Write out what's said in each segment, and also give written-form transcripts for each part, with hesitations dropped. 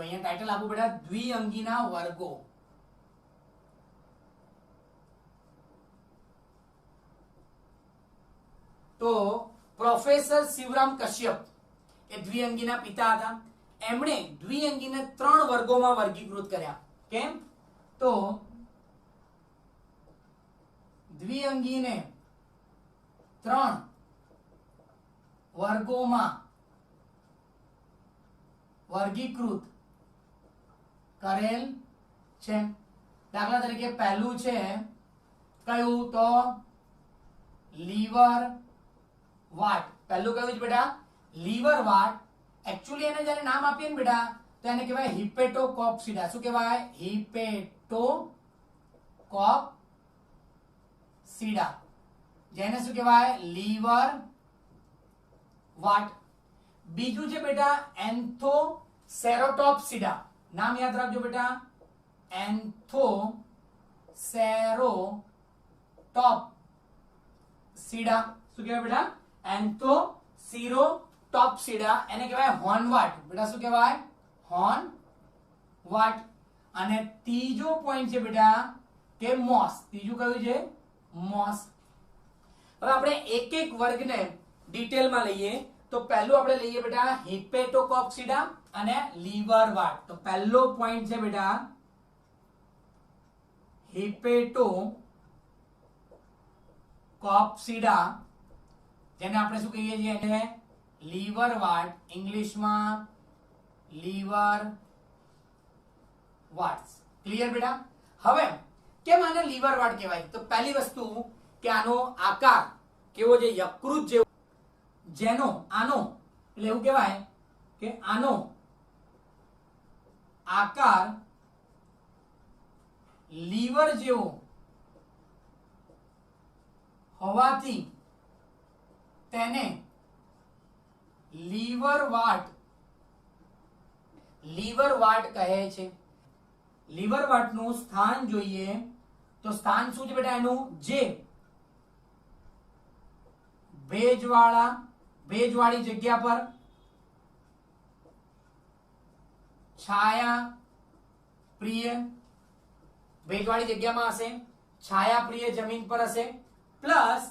અહીંયા ટાઇટલ આપવું બેટા દ્વિઅંગીના વર્ગો. તો પ્રોફેસર શિવરામ કશ્યપ એ દ્વિઅંગીના પિતા હતા. એમણે દ્વિઅંગીને 3 વર્ગોમાં વર્ગીકૃત કર્યા. કેમ? તો દ્વિઅંગીને 3 વર્ગોમાં વર્ગીકૃત કરેલ છે. દાખલા તરીકે પહેલું છે કયું? તો લીવર વાટ. પહેલું કયું છે બેટા? લીવર વાટ. એકચ્યુઅલી એને જ્યારે નામ આપીએ ને બેટા તો એને કહેવાય હિપેટોકોપ્સિડા. શું કહેવાય? હિપેટોકોપ્સિડા. જેને શું કહેવાય? લીવર વાટ. બીજું છે બેટા એન્થોસેરોટોપ્સિડા. નામ યાદ રાખજો બેટા, એન્થોસેરોટોપ્સિડા. શું કહેવાય બેટા? એન્થોસેરોટોપ્સિડા. એને કહેવાય હોર્નવાટ. બેટા શું કહેવાય? હોર્નવાટ. અને ત્રીજો પોઈન્ટ છે બેટા કે મોસ. ત્રીજું કયું છે? મોસ. હવે આપણે એક એક વર્ગને ડિટેલમાં લઈએ. તો પહેલું આપણે લઈએ બેટા હિપેટોકોપ્સિડા અને લીવર વાટ. તો પહેલો પોઈન્ટ છે બેટા હિપેટોકોપ્સિડા, જેને આપણે શું કહીએ છીએ? એટલે લીવર વાટ. ઇંગ્લિશમાં લીવર વાટ્સ. ક્લિયર બેટા? હવે કેમ આને લીવર વાટ કહેવાય? તો પહેલી વસ્તુ કે આનો આકાર કેવો છે? યકૃત જેવો. જેનો આનો એટલે એવું કહેવાય કે આનો આકાર લીવર જેવો હોવાથી તેને લીવર વાટ કહે છે. લીવર વાટનું સ્થાન જોઈએ તો સ્થાન શું છે બેટા એનું? જે ભેજવાળી જગ્યા પર છાયા પ્રિય, ભેજવાળી જગ્યામાં હશે, છાયા પ્રિય જમીન પર હશે. પ્લસ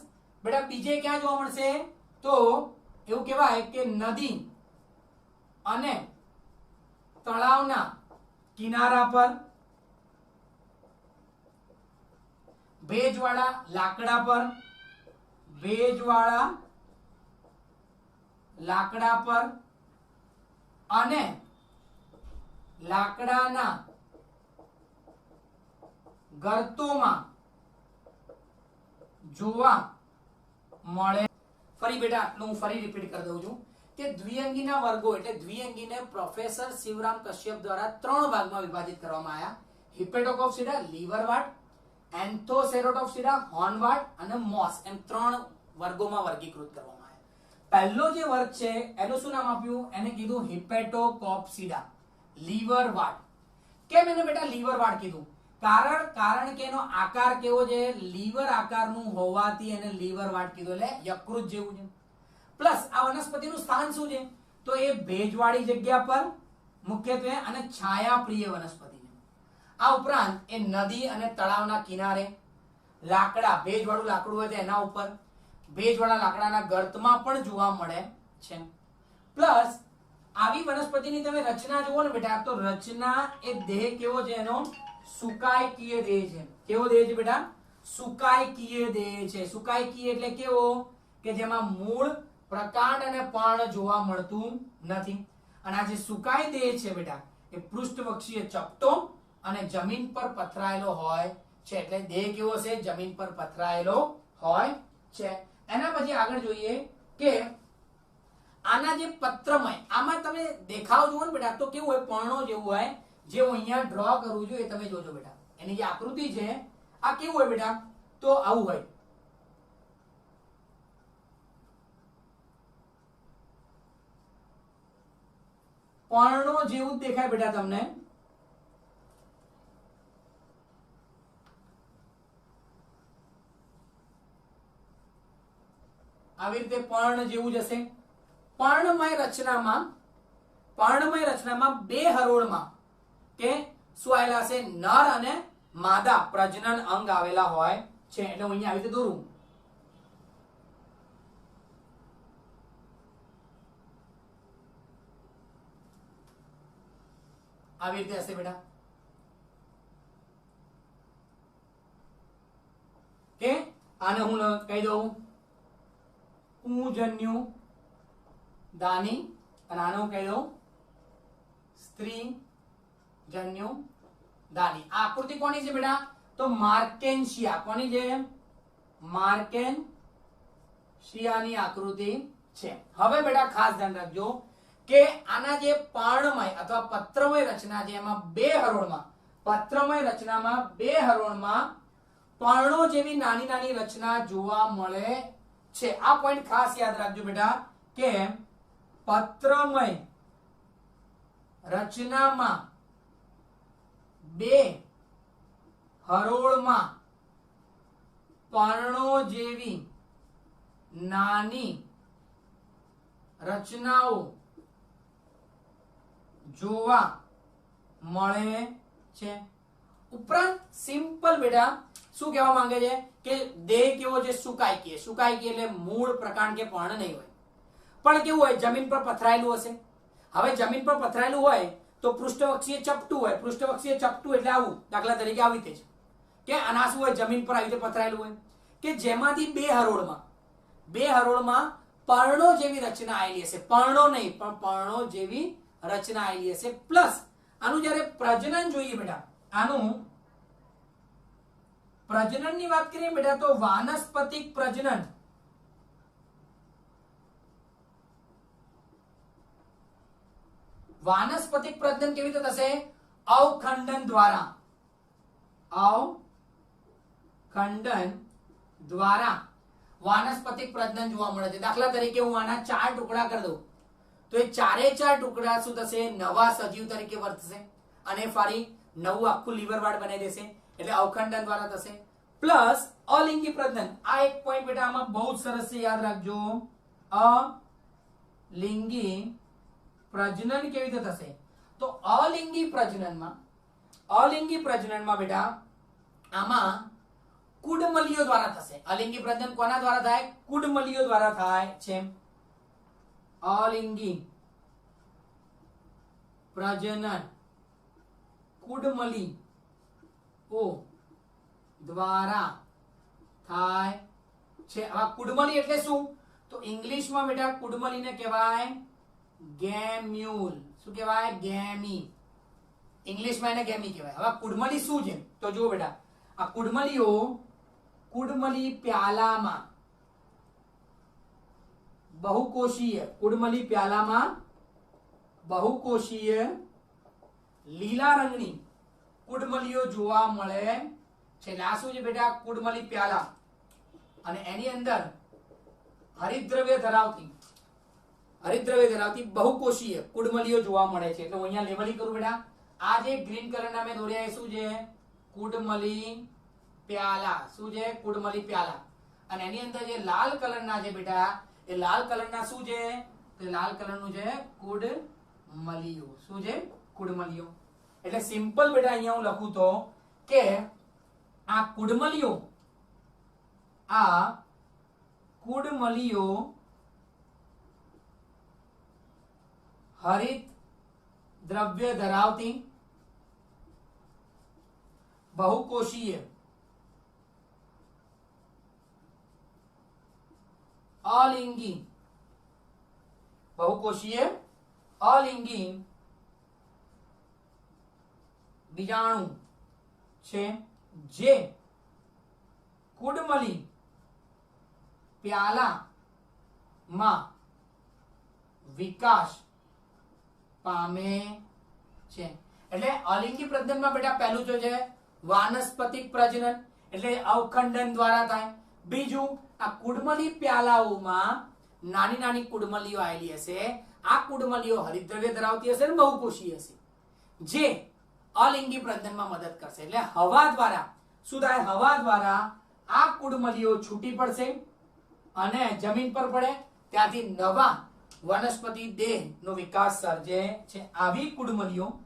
બેટા બીજે ક્યાં જોવા મળશે? તો એવું કહેવાય કે નદી અને તળાવના કિનારા પર, ભેજવાળા લાકડા પર, અને લાકડાના ગર્તોમાં જોવા મળે. ફરી બેટા આટલું હું ફરી રિપીટ કરી દઉં છું કે દ્વિઅંગીના વર્ગો એટલે દ્વિઅંગીને પ્રોફેસર શિવરામ કશ્યપ દ્વારા 3 ભાગમાં વિભાજિત કરવામાં આવ્યા. હિપેટોકોપ્સિડા, લીવર વાટ, એન્થોસેરોટોપ્સિડા, હોર્નવાટ અને મોસ. એમ 3 વર્ગોમાં વર્ગીકૃત કરવામાં આવ્યા. પહેલો જે વર્ગ છે એનું શું નામ આપ્યું? એને કીધું હિપેટોકોપ્સિડા, લીવર વાટ. કેમ એને બેટા લીવર વાટ કીધું? કારણ કે એનો આકાર કેવો છે? લીવર આકારનું હોવાથી એને લીવર વાટ કીધું. એટલે યકૃત જેવું છે. પ્લસ આ વનસ્પતિનું સ્થાન શું છે? તો એ ભેજવાળી જગ્યા પર મુખ્યત્વે અને છાયાપ્રિય વનસ્પતિ છે. આ ઉપરાંત એ નદી અને તળાવના કિનારે, લાકડા, ભેજવાળું લાકડું હોય તો એના ઉપર, ભેજવાળા લાકડાના ગર્તમાં પણ જોવા મળે છે. પ્લસ આવી વનસ્પતિની તમે રચના જુઓ ને બેટા, તો રચના એ દેહ કેવો છે એનો? સુકાયકીય દેહ છે. કેવો દેહ છે બેટા? સુકાયકીય દેહ છે. સુકાયકીય એટલે કેવો? કે જેમાં મૂળ, પ્રકાંડ અને પર્ણ જોવા મળતું નથી. અને આ જે સુકાય દેહ છે બેટા એ પૃષ્ઠવક્ષીય ચપટો અને જમીન પર પથરાયેલો હોય છે. એટલે દેહ કેવો છે? જમીન પર પથરાયેલો હોય છે. એના પછી આગળ જોઈએ કે આના જે પત્રમય, આમાં તમે દેખાવ જુઓ ને બેટા તો કેવું હોય? પર્ણો જેવું હોય. જે હું અહીંયા ડ્રો કરું છું એ તમે જોજો બેટા. એની જે આકૃતિ છે આ કેવું હોય બેટા? તો આવું હોય. પર્ણો જેવું દેખાય બેટા તમને. આવી રીતે પર્ણ જેવું જ હશે. પર્ણમય રચનામાં પર્ણમય રચનામાં બે હરોળમાં કે શું આવેલા હશે? નર અને માદા પ્રજનન અંગ આવેલા હોય છે. એટલે હું અહીંયા આવી રીતે દોરું. આવી રીતે હશે બેટા કે આને હું કહી દઉં પુંજન્યુ દાની અને આને હું કહી દઉં સ્ત્રી જન્યુ દાની. આ આકૃતિ કોની છે બેટા? તો માર્કેન્શિયા. કોની છે? માર્કેન્શિયાની આકૃતિ છે. હવે બેટા ખાસ ધ્યાન રાખજો કે આના જે પર્ણમય અથવા પત્રમય રચના છે એમાં બે હરોળમાં, પત્રમય રચનામાં બે હરોળમાં પર્ણો જેવી નાની નાની રચના જોવા મળે છે. આ પોઈન્ટ ખાસ યાદ રાખજો બેટા કે પત્રમય રચનામાં બે હરોળમાં પર્ણો જેવી નાની રચનાઓ જોવા મળે છે. ઉપરાંત સિમ્પલ બેટા શું કહેવા માંગે છે કે દેહ કેવો છે? સુકાય કે એટલે મૂળ પ્રકાંડ કે પર્ણ નહીં હોય, પણ કેવું હોય? જમીન પર પથરાયેલું હશે. હવે જમીન પર પથરાયેલું હોય તો પૃષ્ઠવક્ષીય ચપટું હોય. પૃષ્ઠવક્ષીય ચપટું એટલે આવું, દાખલા તરીકે આવી રીતે છે કે આના શું હોય? જમીન પર આવી રીતે પથરાયેલું હોય કે જેમાંથી બે હરોળમાં પર્ણો જેવી રચના આવેલી હશે. પર્ણો નહીં પણ પર્ણો જેવી રચના આવેલી હશે. પ્લસ આનું જ્યારે પ્રજનન જોઈએ બેટા, આનું પ્રજનનની વાત કરીએ બેટા તો વાનસ્પતિક પ્રજનન, વાનસ્પતિક પ્રજનન કેવી રીતે થશે? અવખંડન દ્વારા. અવખંડન દ્વારા વાનસ્પતિક પ્રજનન જોવા મળે છે. દાખલા તરીકે હું આના 4 ટુકડા કરી દઉં તો એ 4 ટુકડા શું થશે? નવા સજીવ તરીકે વર્તશે અને ફરી નવું આખું લીવર વાળ બનાવી દેશે. એટલે અવખંડન દ્વારા થશે. પ્લસ અલિંગી પ્રજનન. આ એક પોઈન્ટ બેટા આમાં બહુ જ સરસ છે, યાદ રાખજો. અલિંગી પ્રજનન કેવી રીતે થશે? તો અલિંગી પ્રજનનમાં બેટા આમાં કુડમલીઓ દ્વારા થશે. અલિંગી પ્રજનન કોના દ્વારા થાય? કુડમલીઓ દ્વારા થાય છે. અલિંગી પ્રજનન કુડમલીઓ દ્વારા થાય છે. હવે કુડમલી એટલે શું? તો ઇંગ્લિશમાં બેટા કુડમલીને કહેવાય ગેમ્યુલ. શું કહેવાય? ગેમી. ઇંગ્લિશમાં એને ગેમી કહેવાય. હવે કુડમલી શું છે? તો જુઓ બેટા, આ કુડમલી પ્યાલામાં બહુકોષીય લીલા રંગની કુડમલીઓ જોવા મળે છે. આ શું છે બેટા? કુડમલી પ્યાલા. અને એની અંદર હરિતદ્રવ્ય ધરાવતી બહુકોષીય કુડમલીઓ જોવા મળે છે. એટલે હું અહીંયા લેબલિંગ કરું બેટા. આ જે ગ્રીન કલરના મેં દોર્યા એ શું છે? કુડમલી પ્યાલા. શું છે? કુડમલી પ્યાલા. અને એની અંદર જે લાલ કલરના છે બેટા, એ લાલ કલરના શું છે? તો લાલ કલરનું છે કુડમલીઓ. શું છે? કુડમલીઓ. એટલે સિમ્પલ બેટા અહીંયા હું લખું તો કે આ કુડમલીઓ હરિત દ્રવ્ય ધરાવતી બહુકોષીય અલિંગી બીજાણુ છે જે કુડમલી પ્યાલામાં વિકાસ પામે છે. એટલે અલિંગી પ્રજનનમાં બેટા પહેલું જો છે વાનસ્પતિક પ્રજનન, એટલે અવખંડન દ્વારા થાય. બીજું, આ કુડમલી પ્યાલાઓમાં નાની નાની કુડમલીઓ આવેલી હશે. આ કુડમલીઓ હરિતદ્રવ્ય ધરાવતી હશે અને બહુકોષીય હશે, જે અલિંગી પ્રજનનમાં મદદ કરશે. એટલે હવા દ્વારા શું થાય? હવા દ્વારા આ કુડમલીઓ છૂટી પડશે અને જમીન પર પડે, ત્યાંથી નવા વનસ્પતિ દેહ નો વિકાસ સર્જે છે. આવી કુડમલીઓ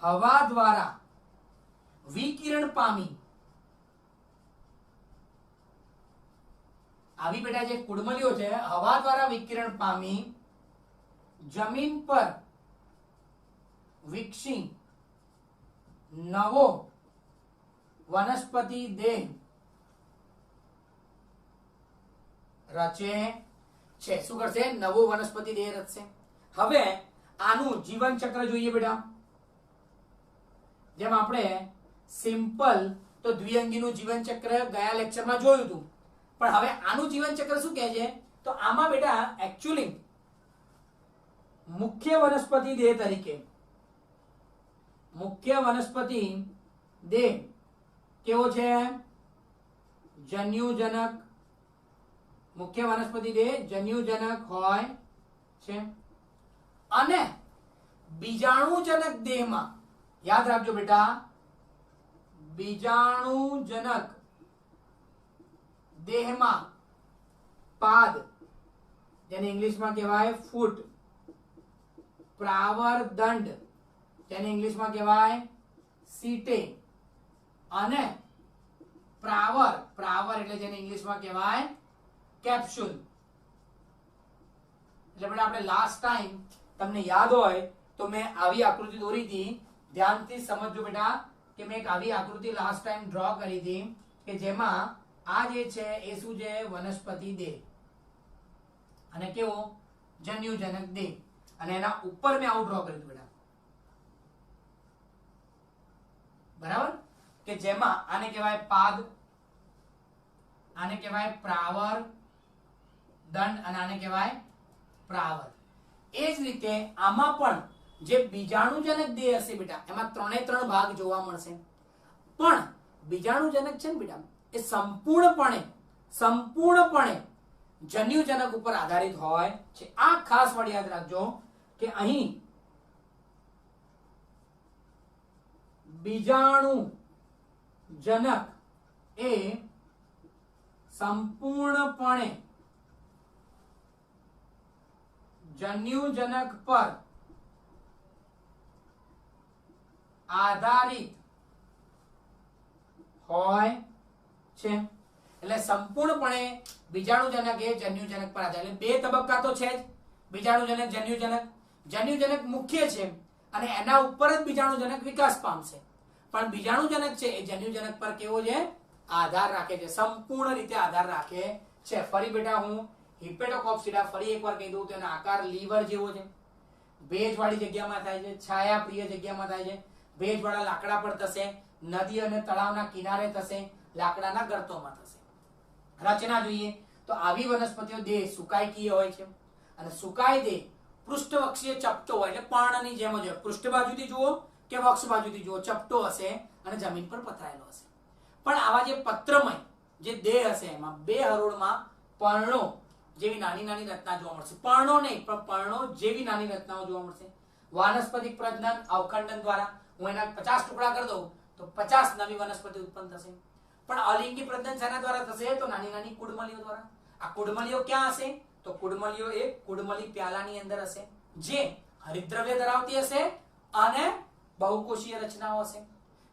હવા દ્વારા વિકિરણ પામી, આવી બેટા જે કુડમલીઓ છે હવા દ્વારા વિકિરણ પામી જમીન પર વિકસી નવો વનસ્પતિ દેહ રચે છે. શું કરશે? નવો વનસ્પતિ દેહ રચશે. હવે આનું જીવન ચક્ર જોઈએ બેટા. જેમ આપણે સિમ્પલ તો દ્વિઅંગીનું જીવન ચક્ર ગયા લેક્ચરમાં જોયું હતું, પણ હવે આનું જીવન ચક્ર શું કહે છે? તો આમાં બેટા એકચ્યુઅલી મુખ્ય વનસ્પતિ દેહ તરીકે, મુખ્ય વનસ્પતિ દેહ કેવો છે? જન્યુજનક. મુખ્ય વનસ્પતિ દેહ જન્યુજનક હોય છે. અને બીજાણુજનક દેહમાં, યાદ રાખજો બેટા, બીજાણુજનક દેહમાં પાદ, જેને ઇંગ્લિશમાં કહેવાય ફૂટ, પ્રાવરદંડ, જેને ઇંગ્લિશમાં કહેવાય સીટે, અને પ્રાવર, પ્રાવર એટલે જેને ઇંગ્લિશમાં કહેવાય કેપ્સ્યુલ. એટલે બેટા આપણે લાસ્ટ ટાઈમ તમને યાદ હોય તો મેં આવી આકૃતિ દોરી હતી. ધ્યાનથી સમજજો બેટા કે મેં એક આવી આકૃતિ લાસ્ટ ટાઈમ ડ્રો કરી હતી કે જેમાં આ જે છે એ શું છે? વનસ્પતિ દેહ. અને કેવો? જન્યુજનક દેહ. અને એના ઉપર મેં આવું ડ્રો કર્યું હતું બેટા. બરાબર? કે જેમાં આને કહેવાય પાદ, આને કહેવાય પ્રાવર દંડ, અને આને કહેવાય પ્રાવર. એ જ રીતે આમાં પણ જે બીજાણુજનક દેહ હશે બેટા, એમાં 3 ભાગ જોવા મળશે. પણ બીજાણુજનક છે ને બેટા, એ સંપૂર્ણપણે જન્યુજનક ઉપર આધારિત હોય છે. આ ખાસ વાત યાદ રાખજો કે અહીં બીજાણુજનક એ સંપૂર્ણપણે જન્યુજનક પર આધારિત હોય છે. એટલે સંપૂર્ણપણે બીજાણુજનક એ જન્યુજનક પર આધારિત. 2 તબક્કા તો છે જ, બીજાણુજનક, જન્યુજનક. જન્યુજનક મુખ્ય છે અને એના ઉપર જ બીજાણુજનક વિકાસ પામશે. પણ બીજાણુજનક છે એ જન્યુજનક પર કેવો છે? આધાર રાખે છે, સંપૂર્ણ રીતે આધાર રાખે છે. ફરી બેટા હું હિપેટોકોક્સિડા ફરી એકવાર કહી દઉં તો એનો આકાર લીવર જેવો છે. ભેજવાળી જગ્યામાં થાય છે, છાયાપ્રિય જગ્યામાં થાય છે. ભેજવાળા લાકડા પર થશે, નદી અને તળાવના કિનારે થશે, લાકડાના ગર્તોમાં થશે. રચના જોઈએ તો આવી વનસ્પતિઓ દેહ સુકાયકીય હોય છે. અને સુકાય દેહ પૃષ્ઠવક્ષીય ચપટો હોય, એટલે પર્ણની જેમ જ હોય. પૃષ્ઠ બાજુથી જુઓ કે વક્ષ બાજુથી જુઓ, ચપટો હશે અને જમીન પર પથરાયેલો હશે. પણ આવા જે પત્રમય જે દેહ હશે એમાં 2 હરોળમાં પર્ણો જેવી નાની નાની રચના જોવા મળશે. પર્ણો નહીં પણ પર્ણો જેવી નાની રચનાઓ જોવા મળશે. વાનસ્પતિક પ્રજનન અવખંડન દ્વારા હું એના 50 ટુકડા કરી દઉં તો 50 નવી વનસ્પતિ ઉત્પન્ન થશે. પણ અલિંગી પ્રજનન શેના દ્વારા થશે? તો નાની નાની કુડમલીઓ દ્વારા. આ કુડમલીઓ ક્યાં હશે? તો કુડમલીઓ એ કુડમલી પ્યાલાની અંદર હશે, જે હરિતદ્રવ્ય ધરાવતી હશે અને બહુકોષીય રચનાઓ હશે,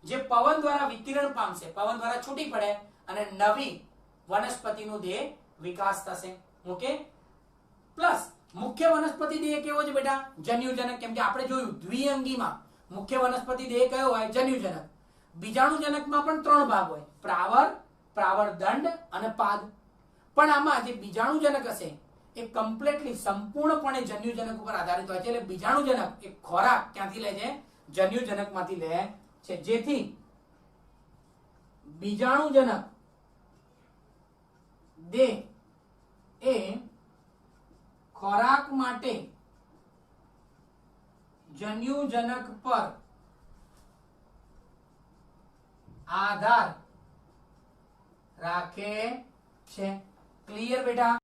જે પવન દ્વારા વિકિરણ પામશે, પવન દ્વારા છૂટી પડે અને નવી વનસ્પતિનો દેહ વિકાસ થશે. ઓકે. પ્લસ મુખ્ય વનસ્પતિ દેહ કેવો છે બેટા? જન્યુજનક. કેમ કે આપણે જોયું દ્વિઅંગીમાં મુખ્ય વનસ્પતિ દેહ કયો હોય? જન્યુજનક. બીજાણુજનકમાં પણ 3 ભાગ હોય, પ્રાવર, પ્રાવરદંડ અને પાદ. પણ આમાં જે બીજાણુજનક હશે એ કમ્પ્લીટલી સંપૂર્ણપણે જન્યુજનક ઉપર આધારિત હોય છે. એટલે બીજાણુજનક એ ખોરાક ક્યાંથી લે છે? જન્યુજનકમાંથી લે છે. જેથી બીજાણુજનક દેહ એ ખોરાક માટે જન્યુજનક પર આધાર રાખે છે. ક્લિયર બેટા?